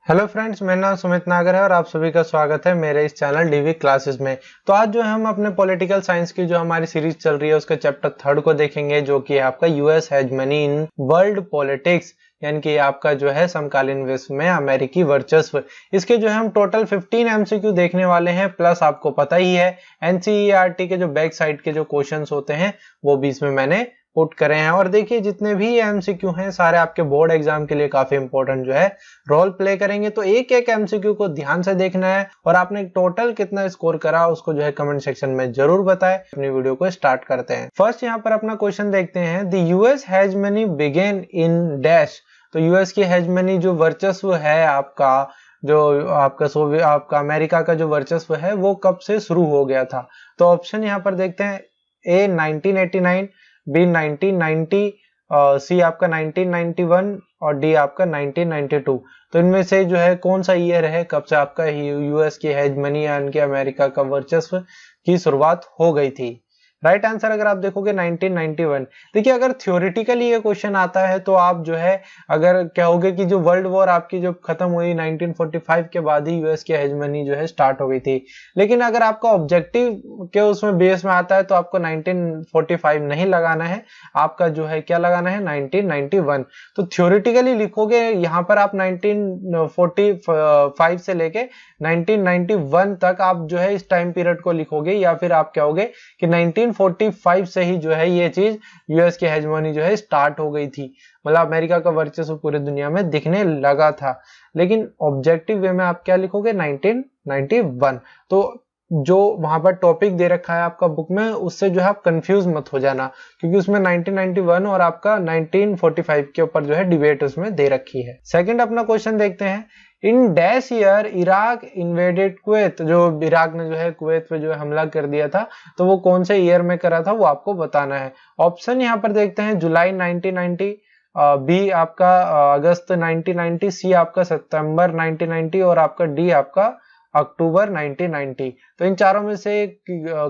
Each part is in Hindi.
हेलो फ्रेंड्स, मेरा नाम सुमित नागर है और आप सभी का स्वागत है मेरे इस चैनल डीवी क्लासेस में। तो आज जो है हम अपने पॉलिटिकल साइंस की जो हमारी सीरीज चल रही है उसके चैप्टर 3 को देखेंगे, जो कि है आपका US hegemony in world politics, यानी कि आपका जो है समकालीन विश्व में अमेरिकी वर्चस्व। इसके जो है हम टोटल 15 एमसीक्यू देखने वाले हैं, प्लस आपको पता ही है एनसीईआरटी के जो बैक साइड के जो क्वेश्चंस होते हैं वो भी इसमें मैंने पुट करे हैं। और देखिए जितने भी एमसीक्यू हैं सारे आपके बोर्ड एग्जाम के लिए काफी इंपॉर्टेंट जो है रोल प्ले करेंगे। तो एक एक एमसीक्यू को ध्यान से देखना है और आपने टोटल कितना स्कोर करा उसको जो है कमेंट सेक्शन में जरूर बताएं। अपनी वीडियो को स्टार्ट करते हैं। फर्स्ट यहाँ पर अपना क्वेश्चन देखते हैं, the US hegemony begin in dash. तो यूएस की हेजमनी जो वर्चस्व है आपका, जो आपका अमेरिका का जो वर्चस्व है वो कब से शुरू हो गया था। तो ऑप्शन यहाँ पर देखते हैं, ए 1989, बी 1990, सी आपका 1991 और डी आपका 1992। तो इनमें से जो है कौन सा ईयर है कब से आपका यूएस की हेजमनी यानी कि अमेरिका का वर्चस्व की शुरुआत हो गई थी। राइट आंसर अगर आप देखोगे 1991। देखिए अगर थ्योरेटिकली ये क्वेश्चन आता है तो आप जो है अगर कहोगे कि जो वर्ल्ड वॉर आपकी जो खत्म हुई 1945 के बाद ही यूएस की हेजमनी जो है स्टार्ट हो गई थी, लेकिन अगर आपका ऑब्जेक्टिव के उसमें बेस में आता है तो आपको 1945 नहीं लगाना है, आपका जो है क्या लगाना है 1991। तो थ्योरेटिकली लिखोगे यहाँ पर आप 1945 से लेके 1991 तक आप जो है इस टाइम पीरियड को लिखोगे, या फिर आप कहोगे कि 1945 से ही जो है ये चीज यूएस की हेजमनी जो है स्टार्ट हो गई थी, मतलब अमेरिका का वर्चस्व पूरी दुनिया में दिखने लगा था। लेकिन ऑब्जेक्टिव वे में आप क्या लिखोगे 1991। तो जो वहां पर टॉपिक दे रखा है आपका बुक में उससे जो है आप कंफ्यूज मत हो जाना, क्योंकि उसमें 1991 और आपका 1945 के ऊपर जो है डिबेट उसमें दे रखी है। सेकंड अपना क्वेश्चन देखते हैं, in dash year Iraq invaded Kuwait. जो इराक ने जो है कुवैत पे जो है हमला कर दिया था, तो वो कौन से ईयर में करा था वो आपको बताना है। ऑप्शन यहाँ पर देखते हैं, जुलाई 1990, बी आपका अगस्त 1990, सी आपका सितंबर 1990 और आपका डी आपका अक्टूबर 1990। तो इन चारों में से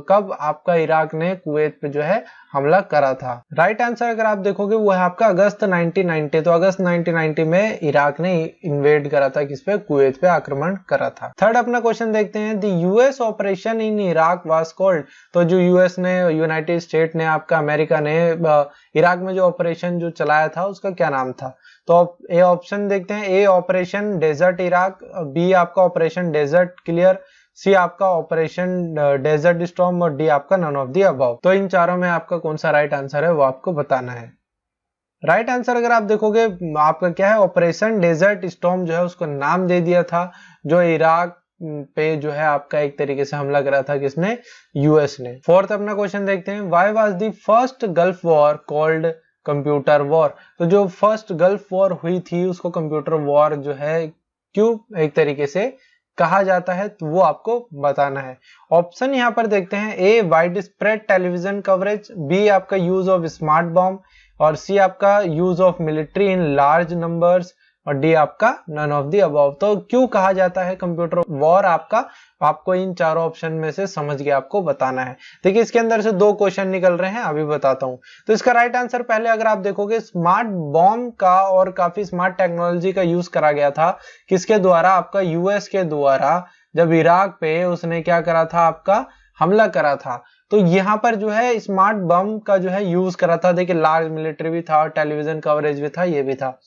कब आपका इराक ने कुवैत पे जो है हमला करा था। राइट आंसर अगर आप देखोगे वो है आपका अगस्त 1990। तो अगस्त 1990 में इराक ने इन्वेड करा था, किस पे, कुवैत पे आक्रमण करा था। थर्ड अपना क्वेश्चन देखते हैं, the US operation in Iraq was called. तो जो यूएस ने, यूनाइटेड स्टेट ने, आपका अमेरिका ने इराक में जो ऑपरेशन जो चलाया था उसका क्या नाम था। तो ए ऑप्शन देखते हैं, ए ऑपरेशन डेजर्ट इराक, बी आपका ऑपरेशन डेजर्ट क्लियर, सी आपका ऑपरेशन डेजर्ट स्टॉर्म और डी आपका नन ऑफ द अबव। तो इन चारों में आपका कौन सा राइट आंसर है वो आपको बताना है। राइट आंसर अगर आप देखोगे आपका क्या है, ऑपरेशन डेजर्ट स्टॉर्म जो है उसको नाम दे दिया था, जो इराक पे जो है आपका एक तरीके से हमला करा था, किसने, यूएस ने। फोर्थ अपना क्वेश्चन देखते हैं, why was the first gulf war called computer war. तो जो फर्स्ट गल्फ वॉर हुई थी उसको कंप्यूटर वॉर जो है क्यों एक तरीके से कहा जाता है, तो वो आपको बताना है। ऑप्शन यहाँ पर देखते हैं, A wide spread television coverage, B आपका यूज ऑफ स्मार्ट बॉम्ब और सी आपका use of military in large numbers और डी आपका नन ऑफ द अबव। तो क्यों कहा जाता है कंप्यूटर वॉर आपको इन चारों ऑप्शन में से समझ के आपको बताना है। देखिए इसके अंदर से दो क्वेश्चन निकल रहे हैं, अभी बताता हूं। तो इसका राइट आंसर पहले अगर आप देखोगे, स्मार्ट बॉम्ब का और काफी स्मार्ट टेक्नोलॉजी का यूज करा गया था, किसके द्वारा, आपका यूएस के द्वारा, जब इराक पे उसने क्या करा था, आपका हमला करा था। तो यहाँ पर जो है स्मार्ट बम का जो है यूज करा था। देखिए लार्ज मिलिट्री भी था, टेलीविजन कवरेज भी था, ये भी था।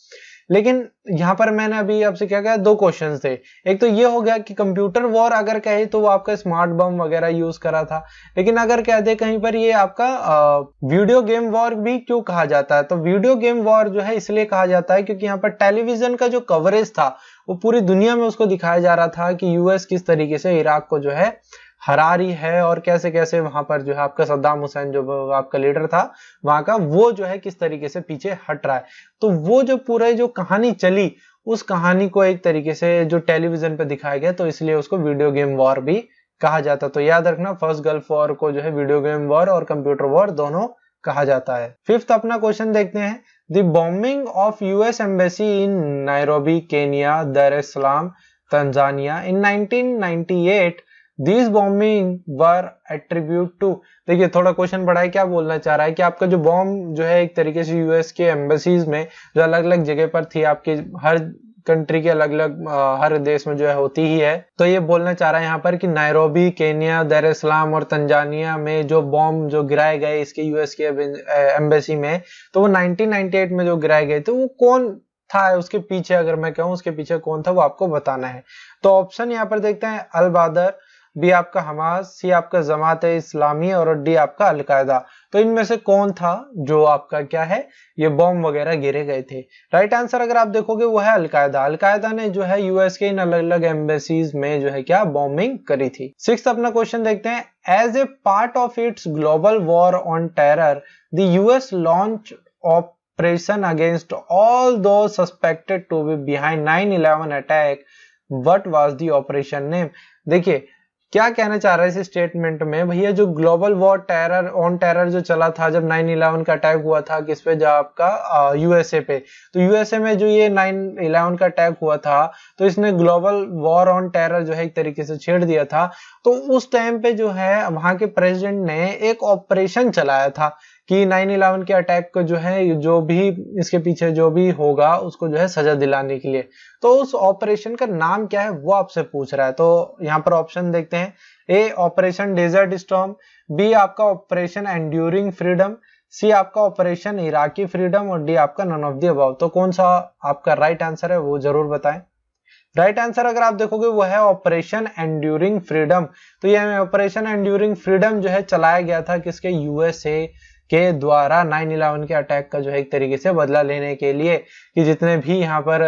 लेकिन यहाँ पर मैंने अभी आपसे क्या कहा, दो क्वेश्चंस थे। एक तो ये हो गया कि कंप्यूटर वॉर अगर कहे तो वो आपका स्मार्ट बम वगैरह यूज करा था, लेकिन अगर कह दे कहीं पर ये आपका वीडियो गेम वॉर भी क्यों कहा जाता है। तो वीडियो गेम वॉर जो है इसलिए कहा जाता है क्योंकि यहाँ पर टेलीविजन का जो कवरेज था वो पूरी दुनिया में उसको दिखाया जा रहा था कि यूएस किस तरीके से इराक को जो है हरा रही है और कैसे कैसे वहां पर जो है आपका सद्दाम हुसैन जो आपका लीडर था वहां का, वो जो है किस तरीके से पीछे हट रहा है। तो वो जो पूरे जो कहानी चली उस कहानी को एक तरीके से जो टेलीविजन पे दिखाया गया, तो इसलिए उसको वीडियो गेम वॉर भी कहा जाता। तो याद रखना, फर्स्ट गल्फ वॉर को जो है वीडियो गेम वॉर और कंप्यूटर वॉर दोनों कहा जाता है। फिफ्थ अपना क्वेश्चन देखते हैं, the bombing of US embassy in Nairobi Kenya दार एस सलाम Tanzania in 1998, These bombing were attribute to। देखिए थोड़ा क्वेश्चन बड़ा है, क्या बोलना चाह रहा है कि आपका जो बॉम्ब जो है एक तरीके से यूएस के एम्बेसीज में जो अलग अलग जगह पर थी, आपके हर कंट्री के अलग अलग हर देश में जो है होती ही है। तो ये बोलना चाह रहा है यहाँ पर कि नायरोबी, केन्या, दार एस सलाम और तंजानिया में जो बॉम्ब जो गिराए गए इसके यूएस के एम्बेसी में, तो वो 1998 में जो गिराए गए थे वो कौन था, उसके पीछे अगर मैं कहूँ उसके पीछे कौन था वो आपको बताना है। तो ऑप्शन यहाँ पर देखते हैं अल बादर, बी आपका हमास, सी आपका जमात इस्लामी और डी आपका अलकायदा। तो इनमें से कौन था जो आपका क्या है ये बॉम्ब वगैरह गिरे गए थे? राइट आंसर अगर आप देखोगे वो है अलकायदा। अलकायदा ने जो है यूएस के इन अलग अलग एम्बेसीज में जो है क्या बॉम्बिंग करी थी। सिक्स्थ अपना क्वेश्चन देखते हैं, as a part of its global war on terror the US launch operation against all those suspected to be behind 9/11 attack, what was the operation name? देखिए क्या कहना चाह रहा है इस स्टेटमेंट में, भैया जो global war terror on terror जो चला था जब 9/11 का अटैक हुआ था, किस पे, जब आपका यूएसए पे, तो यूएसए में जो ये 9/11 का अटैक हुआ था तो इसने ग्लोबल वॉर ऑन टेरर जो है एक तरीके से छेड़ दिया था। तो उस टाइम पे जो है वहां के प्रेसिडेंट ने एक ऑपरेशन चलाया था कि 9/11 के अटैक को जो है जो भी इसके पीछे जो भी होगा उसको जो है सजा दिलाने के लिए। तो उस ऑपरेशन का नाम क्या है वो आपसे पूछ रहा है। तो यहाँ पर ऑप्शन देखते हैं, ए ऑपरेशन डेजर्ट स्टॉर्म, बी आपका ऑपरेशन एंड्यूरिंग फ्रीडम, सी आपका ऑपरेशन इराकी फ्रीडम और डी आपका नन ऑफ द अबव। तो कौन सा आपका राइट आंसर है वो जरूर बताएं। राइट आंसर अगर आप देखोगे वो है ऑपरेशन एंड्यूरिंग फ्रीडम। तो ये ऑपरेशन एंड्यूरिंग फ्रीडम जो है चलाया गया था किसके, यूएसए के द्वारा 9/11 के अटैक का जो है एक तरीके से बदला लेने के लिए, कि जितने भी यहाँ पर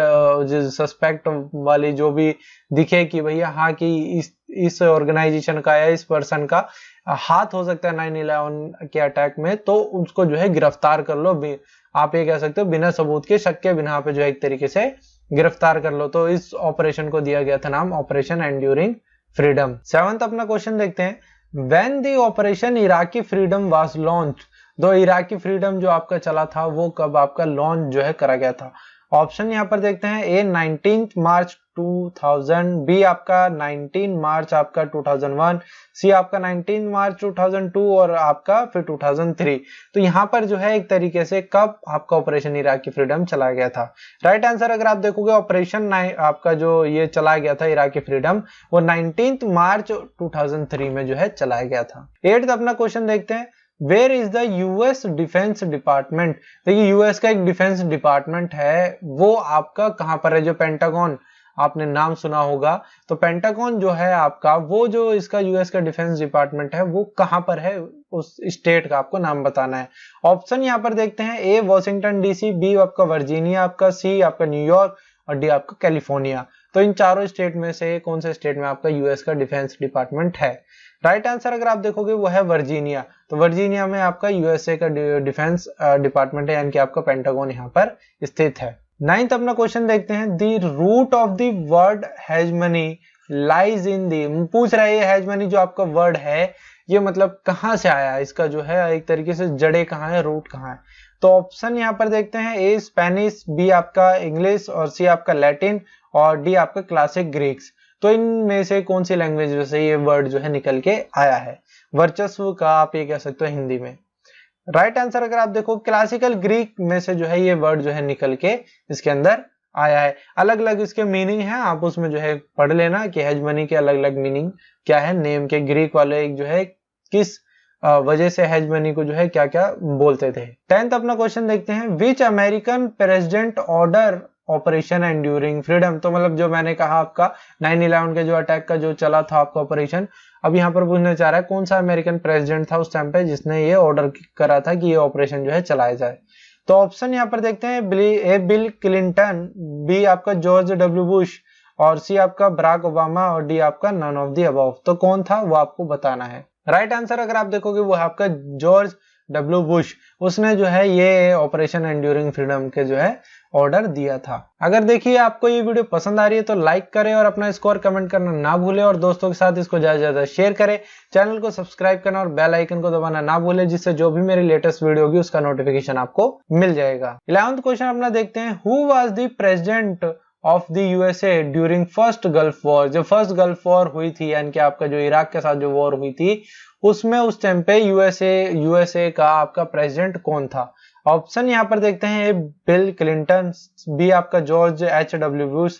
सस्पेक्ट वाली जो भी दिखे कि भैया हाँ कि इस ऑर्गेनाइजेशन का या इस पर्सन का हाथ हो सकता है 9/11 के अटैक में, तो उसको जो है गिरफ्तार कर लो। आप ये कह सकते हो बिना सबूत के, शक के बिना पे जो है एक तरीके से गिरफ्तार कर लो। तो इस ऑपरेशन को दिया गया था नाम ऑपरेशन एंड्यूरिंग फ्रीडम। सेवंथ अपना क्वेश्चन देखते हैं, when the operation Iraqi freedom was launch, दो इराकी फ्रीडम जो आपका चला था वो कब आपका लॉन्च जो है करा गया था? ऑप्शन यहाँ पर देखते हैं, ए 19 मार्च 2000, बी आपका 19 मार्च आपका 2001, सी आपका 19 मार्च 2002 और आपका फिर 2003। तो यहाँ पर जो है एक तरीके से कब आपका ऑपरेशन इराकी फ्रीडम चलाया गया था? राइट आंसर अगर आप देखोगे ऑपरेशन आपका जो ये चलाया गया था इराकी फ्रीडम वो 19 मार्च 2003 में जो है चलाया गया था। 8th अपना क्वेश्चन देखते हैं, where is the US defence department? देखिए यूएस का एक डिफेंस डिपार्टमेंट है, वो आपका कहां पर है? जो पेंटागन आपने नाम सुना होगा, तो पेंटागन जो है आपका वो जो इसका यूएस का डिफेंस डिपार्टमेंट है वो कहां पर है, उस स्टेट का आपको नाम बताना है। ऑप्शन यहाँ पर देखते हैं, ए वॉशिंगटन डीसी, बी आपका वर्जीनिया, आपका सी आपका न्यूयॉर्क और डी आपका कैलिफोर्निया। तो इन चारों स्टेट में से कौन से स्टेट में आपका यूएस का डिफेंस डिपार्टमेंट है? राइट आंसर अगर आप देखोगे वो है वर्जीनिया। तो वर्जीनिया में आपका यूएसए का डिफेंस डिपार्टमेंट है, यानी कि आपका पेंटागन यहाँ पर स्थित है। 9th अपना क्वेश्चन देखते हैं, the root of the word hegemony lies in the, पूछ रहा है ये हेजमनी जो आपका वर्ड है ये मतलब कहाँ से आया है, इसका जो है एक तरीके से जड़े कहाँ है, रूट कहाँ है? तो ऑप्शन यहाँ पर देखते हैं, ए स्पेनिश, बी आपका इंग्लिश और सी आपका लैटिन और डी आपका क्लासिक ग्रीक्स। तो इनमें से कौन सी लैंग्वेज से ये वर्ड जो है निकल के आया है? वर्चस्व का आप ये कह सकते हो हिंदी में। राइट आंसर अगर आप देखो क्लासिकल ग्रीक में से जो है ये वर्ड जो है निकल के इसके अंदर आया है। अलग अलग इसके मीनिंग है, आप उसमें जो है पढ़ लेना कि हेजमनी के अलग अलग मीनिंग क्या है, नेम के ग्रीक वाले जो है किस वजह से हेजमनी को जो है क्या क्या बोलते थे। 10th अपना क्वेश्चन देखते हैं, which American president order operation enduring freedom? तो मतलब जो मैंने कहा आपका 9/11 के जो अटैक का जो चला था आपका ऑपरेशन, अब यहाँ पर पूछना चाह रहा है कौन सा अमेरिकन प्रेसिडेंट था उस टाइम पे जिसने ये ऑर्डर करा था कि ये ऑपरेशन जो है चलाया जाए? तो ऑप्शन यहाँ पर देखते हैं, ए बिल क्लिंटन, बी आपका जॉर्ज डब्ल्यू बुश और सी आपका बराक ओबामा और डी आपका नन ऑफ द अबव। तो कौन था वो आपको बताना है। राइट आंसर अगर आप देखोगे वो है आपका जॉर्ज डब्ल्यू बुश, उसने जो है ये ऑपरेशन एंड्यूरिंग फ्रीडम के जो है ऑर्डर दिया था। अगर देखिए आपको ये वीडियो पसंद आ रही है तो लाइक करें और अपना स्कोर कमेंट करना ना भूलें और दोस्तों के साथ इसको ज्यादा से ज्यादा शेयर करें। चैनल को सब्सक्राइब करना और बेल आइकन को दबाना ना भूलें, जिससे जो भी मेरी लेटेस्ट वीडियो होगी उसका नोटिफिकेशन आपको मिल जाएगा। 11th क्वेश्चन अपना देखते हैं, who was the president of the USA during first gulf war? जो फर्स्ट गल्फ वॉर हुई थी, यानी कि आपका जो इराक के साथ जो वॉर हुई थी उसमें उस टाइम पे यूएसए का आपका प्रेसिडेंट कौन था? ऑप्शन यहाँ पर देखते हैं, ए बिल क्लिंटन, बी आपका जॉर्ज H.W. बुश,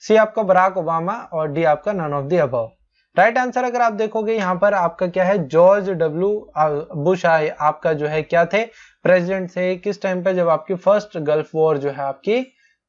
सी आपका बराक ओबामा और डी आपका none of the above. Right answer अगर आप देखोगे यहाँ पर आपका क्या है, जॉर्ज W. बुश आपका जो है क्या थे, प्रेसिडेंट थे किस टाइम पे, जब आपकी फर्स्ट गल्फ वॉर जो है आपकी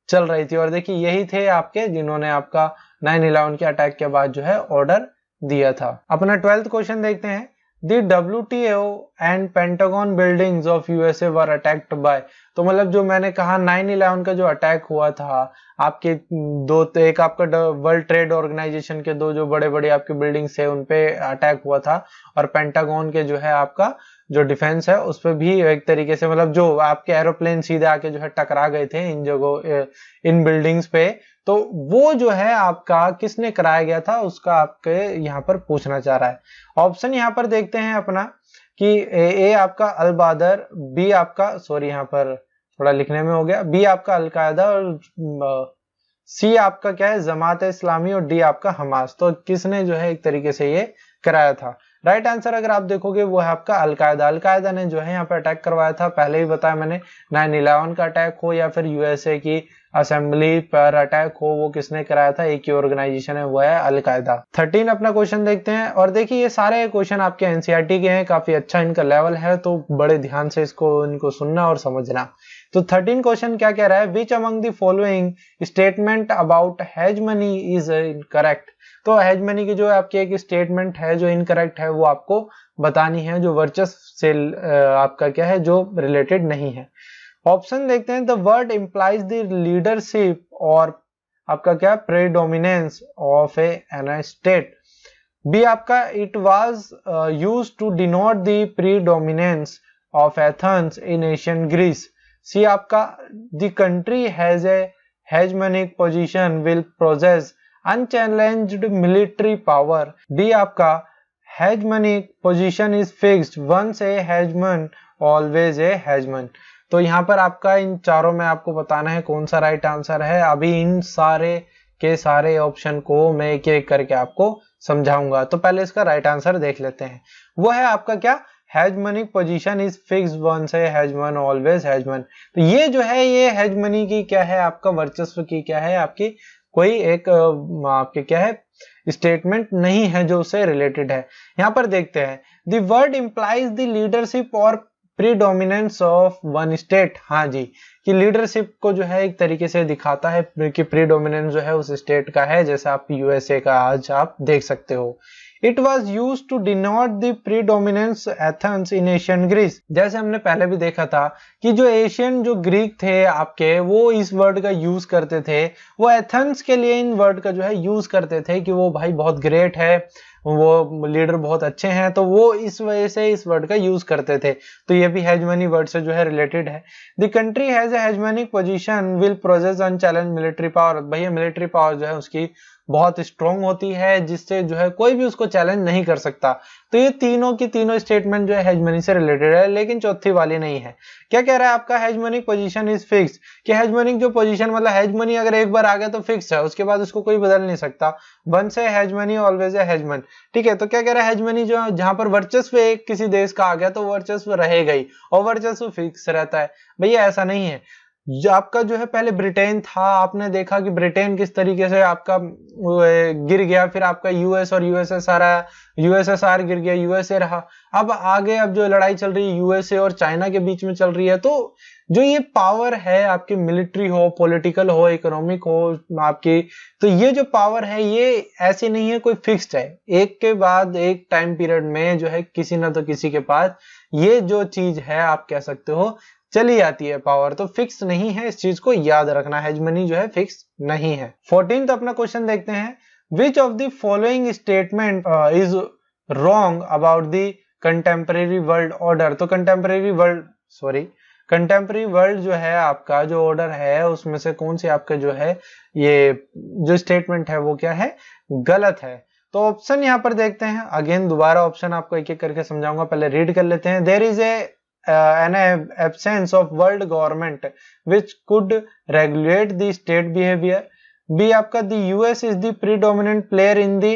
चल रही थी। और देखिए यही थे आपके जिन्होंने आपका 9/11 के अटैक के बाद जो है ऑर्डर दिया था। अपना 12th क्वेश्चन देखते हैं, The WTO and Pentagon buildings of USA were attacked by, तो मतलब जो मैंने कहा 9/11 का जो अटैक हुआ था आपके दो, एक आपका वर्ल्ड ट्रेड ऑर्गेनाइजेशन के दो जो बड़े बड़े आपके बिल्डिंग्स है उन पे अटैक हुआ था, और पेंटागन के जो है आपका जो डिफेंस है उस पर भी एक तरीके से मतलब जो आपके एरोप्लेन सीधे आके जो है टकरा गए थे इन जगहों इन बिल्डिंग्स पे, तो वो जो है आपका किसने कराया गया था उसका आपके यहाँ पर पूछना चाह रहा है। ऑप्शन यहाँ पर देखते हैं अपना कि ए आपका अल बादर, बी आपका सॉरी यहाँ पर थोड़ा लिखने में हो गया, बी आपका अलकायदा और सी आपका क्या है जमात इस्लामी और डी आपका हमास। तो किसने जो है एक तरीके से ये कराया था। राइट आंसर अगर आप देखोगे वो है आपका अलकायदा। अलकायदा ने जो है यहाँ पे अटैक करवाया था, पहले ही बताया मैंने 9/11 का अटैक हो या फिर यूएसए की असेंबली पर अटैक हो, वो किसने कराया था, एक ही ऑर्गेनाइजेशन है वो है अलकायदा। 13 अपना क्वेश्चन देखते हैं, और देखिए ये सारे क्वेश्चन आपके एनसीईआरटी के हैं, काफी अच्छा इनका लेवल है, तो बड़े ध्यान से इनको सुनना और समझना। तो 13 क्वेश्चन क्या कह रहा है, which among the following statement about hegemony is incorrect. तो हेजमनी की जो आपकी एक स्टेटमेंट है जो इनकरेक्ट है वो आपको बतानी है, जो वर्चस्व से आपका क्या है जो रिलेटेड नहीं है। ऑप्शन देखते हैं, the word implies the leadership और आपका क्या predominance of an state. B आपका it was used to denote the predominance of Athens in Asian Greece. C आपका the country has a hegemonic position will possess unchallenged military power. D आपका hegemonic position is fixed once a hegemon always a hegemon. तो यहाँ पर आपका इन चारों में आपको बताना है कौन सा राइट आंसर है। अभी इन सारे के सारे ऑप्शन को मैं एक एक करके आपको समझाऊंगा, तो पहले इसका राइट आंसर देख लेते हैं। वो है आपका क्या, hegemonic position is fixed once a hegemon always hegemon. तो ये जो है ये हेजमनी की क्या है आपका वर्चस्व की क्या है आपकी कोई एक आपके क्या है स्टेटमेंट नहीं है जो उससे रिलेटेड है। यहाँ पर देखते हैं, the word implies the leadership और प्रीडोमिनेंस ऑफ वन स्टेट। हाँ जी, कि लीडरशिप को जो है एक तरीके से दिखाता है कि प्रीडोमिनेंस जो है उस स्टेट का है, जैसे आप यूएसए का आज आप देख सकते हो। It was used to denote the predominance Athens in Asian Greece। जैसे हमने पहले भी देखा था कि जो एशियन जो ग्रीक थे आपके वो इस वर्ड का यूज करते थे, वो एथेंस के लिए इन वर्ड का जो है यूज करते थे कि वो भाई बहुत ग्रेट है, वो लीडर बहुत अच्छे हैं, तो वो इस वजह से इस वर्ड का यूज करते थे। तो ये भी हेजमनी वर्ड से जो है रिलेटेड है। The country has a hegemonic position will possess unchallenge military power. भैया मिलिट्री पावर जो है उसकी बहुत स्ट्रॉन्ग होती है, जिससे जो है कोई भी उसको चैलेंज नहीं कर सकता। तो ये तीनों की तीनों स्टेटमेंट जो है हेजमनी से रिलेटेड है, लेकिन चौथी वाली नहीं है। क्या कह रहा है आपका, हेजमनिक पोजीशन इज फिक्स, कि हेजमनिक जो पोजीशन मतलब हेजमनी अगर एक बार आ गया तो फिक्स है, उसके बाद उसको कोई बदल नहीं सकता। Once a hegemony always a hegemon. ठीक है, तो क्या कह रहा है, हेजमनी जो जहां पर वर्चस्व एक किसी देश का आ गया तो वर्चस्व रहेगा ही, और वर्चस्व फिक्स रहता है। भैया ऐसा नहीं है। जो आपका जो है पहले ब्रिटेन था, आपने देखा कि ब्रिटेन किस तरीके से आपका गिर गया, फिर आपका यूएस और यूएसएसआर आया, यूएसएसआर गिर गया, यूएसए रहा, अब आगे अब जो लड़ाई चल रही है यूएसए और चाइना के बीच में चल रही है। तो जो ये पावर है आपकी मिलिट्री हो, पॉलिटिकल हो, इकोनॉमिक हो आपकी, तो ये जो पावर है ये ऐसी नहीं है कोई फिक्स्ड है, एक के बाद एक टाइम पीरियड में जो है किसी ना तो किसी के पास ये जो चीज है आप कह सकते हो चली आती है पावर, तो फिक्स नहीं है, इस चीज को याद रखना, हेजमनी जो है फिक्स नहीं है। 14th अपना क्वेश्चन देखते हैं, which of the following statement is wrong about the contemporary world order. तो कंटेम्परेरी वर्ल्ड जो है आपका जो ऑर्डर है उसमें से कौन सी आपका जो है ये जो स्टेटमेंट है वो क्या है, गलत है। तो ऑप्शन यहाँ पर देखते हैं, अगेन दोबारा ऑप्शन आपको एक एक करके समझाऊंगा, पहले रीड कर लेते हैं। There is an absence of world government which could regulate the state behavior. B आपका the US is the predominant player in the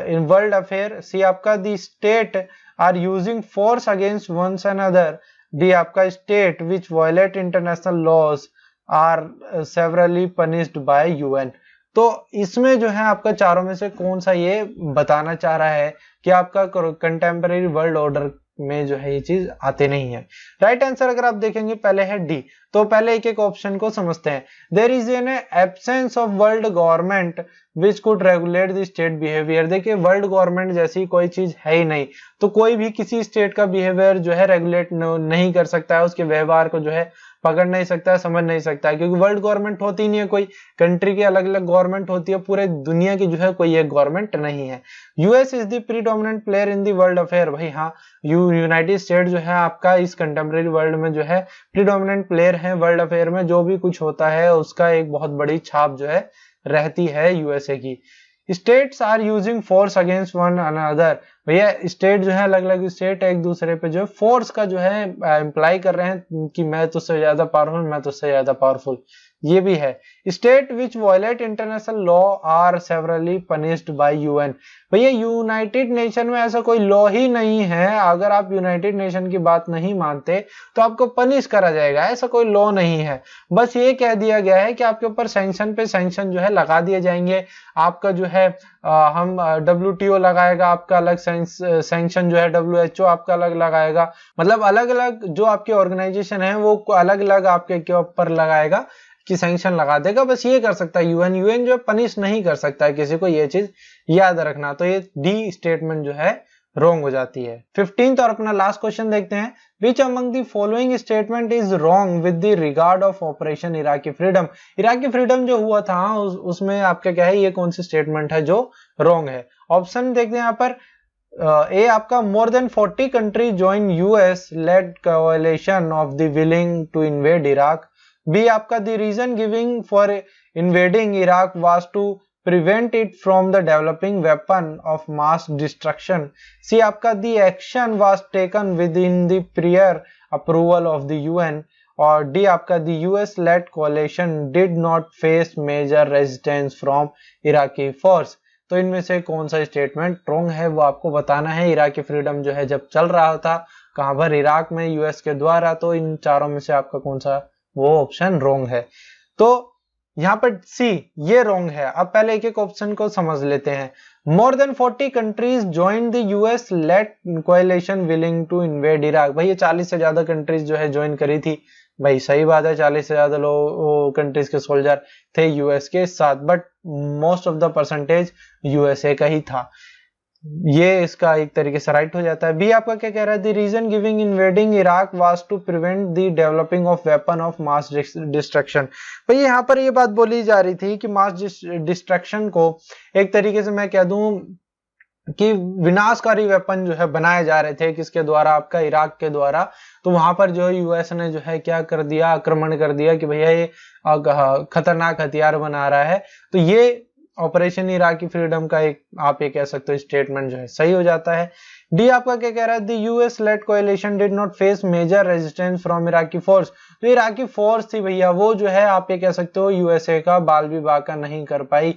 in world affair. C आपका the state are using force against one another D आपका state which violate international laws are severely punished by UN. तो इसमें जो है आपका चारों में से कौन सा ये बताना चाह रहा है कि आपका कंटेम्परेरी वर्ल्ड ऑर्डर में जो है ये चीज आते नहीं है। राइट आंसर अगर आप देखेंगे पहले है डी। तो पहले एक एक ऑप्शन को समझते हैं। There is an absence of world government which could regulate the state behaviour. देखिए वर्ल्ड गवर्नमेंट जैसी कोई चीज है ही नहीं, तो कोई भी किसी स्टेट का बिहेवियर जो है रेगुलेट नहीं कर सकता है, उसके व्यवहार को जो है पकड़ नहीं सकता है, समझ नहीं सकता है, क्योंकि वर्ल्ड गवर्नमेंट होती नहीं है, कोई कंट्री की अलग अलग गवर्नमेंट होती है, पूरे दुनिया की जो है कोई एक गवर्नमेंट नहीं है। US is the predominant player in the world affair. भाई हाँ, यूनाइटेड स्टेट जो है आपका इस कंटेम्परेरी वर्ल्ड में जो है प्रीडोमिनेंट प्लेयर है। वर्ल्ड अफेयर में जो भी कुछ होता है उसका एक बहुत बड़ी छाप जो है रहती है यूएसए की। States are using force against one another. भैया स्टेट जो है अलग अलग स्टेट एक दूसरे पे जो है फोर्स का जो है इम्प्लाई कर रहे हैं कि मैं तुझसे ज्यादा पावरफुल, मैं तुझसे ज्यादा पावरफुल, ये भी है। State which violate international law are severely punished by UN. भैया यूनाइटेड नेशन में ऐसा कोई लॉ ही नहीं है, अगर आप यूनाइटेड नेशन की बात नहीं मानते तो आपको पनिश करा जाएगा, ऐसा कोई लॉ नहीं है। बस ये कह दिया गया है कि आपके ऊपर सैंक्शन पे सैंक्शन जो है लगा दिए जाएंगे। आपका जो है हम WTO लगाएगा आपका अलग सैंक्शन, जो है WHO आपका अलग लगाएगा, मतलब अलग अलग जो आपके ऑर्गेनाइजेशन है वो अलग अलग आपके ऊपर लगाएगा कि सैंक्शन लगा देगा। बस ये कर सकता है यूएन जो पनिश नहीं कर सकता है किसी को, ये चीज याद रखना। तो ये डी स्टेटमेंट जो है रॉन्ग हो जाती है। 15th और अपना लास्ट क्वेश्चन देखते हैं। Which among the following statement is wrong with the regard of operation Iraqi freedom. Iraqi freedom जो हुआ था उसमें आपका क्या है, ये कौन सी स्टेटमेंट है जो रॉन्ग है। ऑप्शन देखते हैं यहाँ पर। ए आपका more than 40 country join US led coalition of the willing to invade Iraq. B आपका the reason giving for invading Iraq was to prevent it from the developing weapon of mass destruction. C आपका the action was taken within the prior approval of the UN. और D आपका the US led coalition did not face major resistance from Iraqi force. तो इनमें से कौन सा स्टेटमेंट रॉन्ग है वो आपको बताना है। इराकी फ्रीडम जो है जब चल रहा था कहां पर, इराक में, यूएस के द्वारा। तो इन चारों में से आपका कौन सा वो ऑप्शन रॉन्ग है। तो यहाँ पर सी ये रॉन्ग है। अब पहले एक एक ऑप्शन को समझ लेते हैं। More than 40 countries join the US led coalition willing to invade Iraq. भाई ये 40 से ज्यादा कंट्रीज जो है ज्वाइन करी थी। भाई सही बात है, 40 से ज्यादा लोग कंट्रीज के सोल्जर थे यूएस के साथ, but most of the percentage USA का ही था। ये इसका एक तरीके से राइट हो जाता है। बी आपका क्या कह रहा है, the reason giving invading Iraq was to prevent the developing of weapon of mass destruction. भाई यहाँ पर ये बात बोली जा रही थी कि मास डिस्ट्रक्शन को एक तरीके से मैं कह दूं कि विनाशकारी वेपन जो है बनाए जा रहे थे, किसके द्वारा, आपका इराक के द्वारा। तो वहां पर जो यूएस ने जो है क्या कर दिया, आक्रमण कर दिया कि भैया ये खतरनाक हथियार बना रहा है। तो ये ऑपरेशन इराकी फ्रीडम का एक आप ये कह सकते हो स्टेटमेंट जो है सही हो जाता है। डी आपका क्या कह रहा है, the US led coalition did not face major resistance from Iraqi force. तो इराकी फोर्स थी भैया वो जो है आप ये कह सकते हो यूएसए का बाल भी बाका नहीं कर पाई,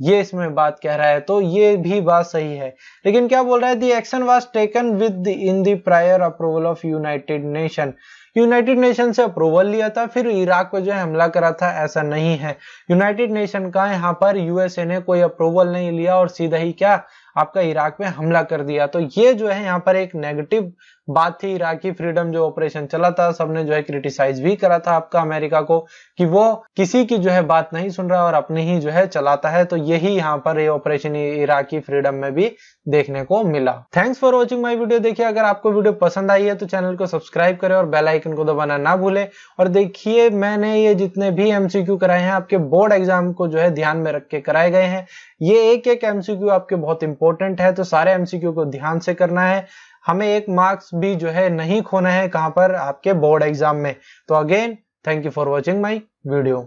ये इसमें बात कह रहा है। तो ये भी बात सही है। लेकिन क्या बोल रहा है, the action was taken with in the prior approval of United nation. United nation से अप्रूवल लिया था फिर इराक पे जो है हमला करा था, ऐसा नहीं है। यूनाइटेड नेशन का यहाँ पर यूएसए ने कोई अप्रूवल नहीं लिया और सीधा ही क्या आपका इराक पे हमला कर दिया। तो ये जो है यहाँ पर एक नेगेटिव बात थी। इराकी फ्रीडम जो ऑपरेशन चला था सबने जो है क्रिटिसाइज भी करा था आपका अमेरिका को कि वो किसी की जो है बात नहीं सुन रहा और अपनी ही जो है चलाता है। तो यही यहाँ पर ये ऑपरेशन इराकी फ्रीडम में भी देखने को मिला। Thanks for watching my video. देखिए अगर आपको वीडियो पसंद आई है तो चैनल को सब्सक्राइब करें और बेल आइकन को दबाना ना भूले। और देखिए मैंने ये जितने भी MCQ कराए हैं आपके बोर्ड एग्जाम को जो है ध्यान में रख के कराए गए हैं। ये एक एक MCQ आपके बहुत इंपॉर्टेंट है, तो सारे MCQ को ध्यान से करना है। हमें 1 मार्क्स भी जो है नहीं खोना है कहां पर, आपके बोर्ड एग्जाम में। तो again thank you for watching my video.